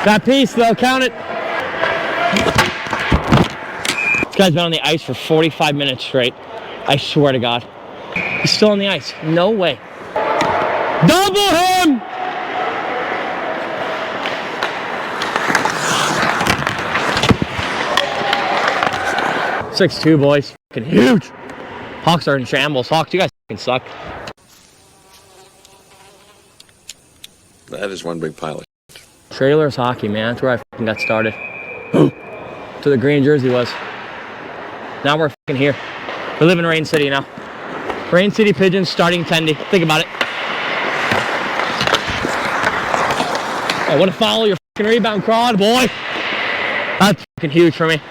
That piece though, count it. This guy's been on the ice for 45 minutes straight. I swear to God. He's still on the ice. No way. Double him! .62, boys. Fucking huge. Hawks are in shambles. Hawks, you guys fucking suck. That is one big pile of shit. Trailers hockey, man. That's where I fucking got started. To the green jersey was. Now we're fucking here. We live in Rain City now. Rain City Pigeons starting Tendy. Think about it. Oh, what a foul. Your fucking rebound, Crawd, boy. That's fucking huge for me.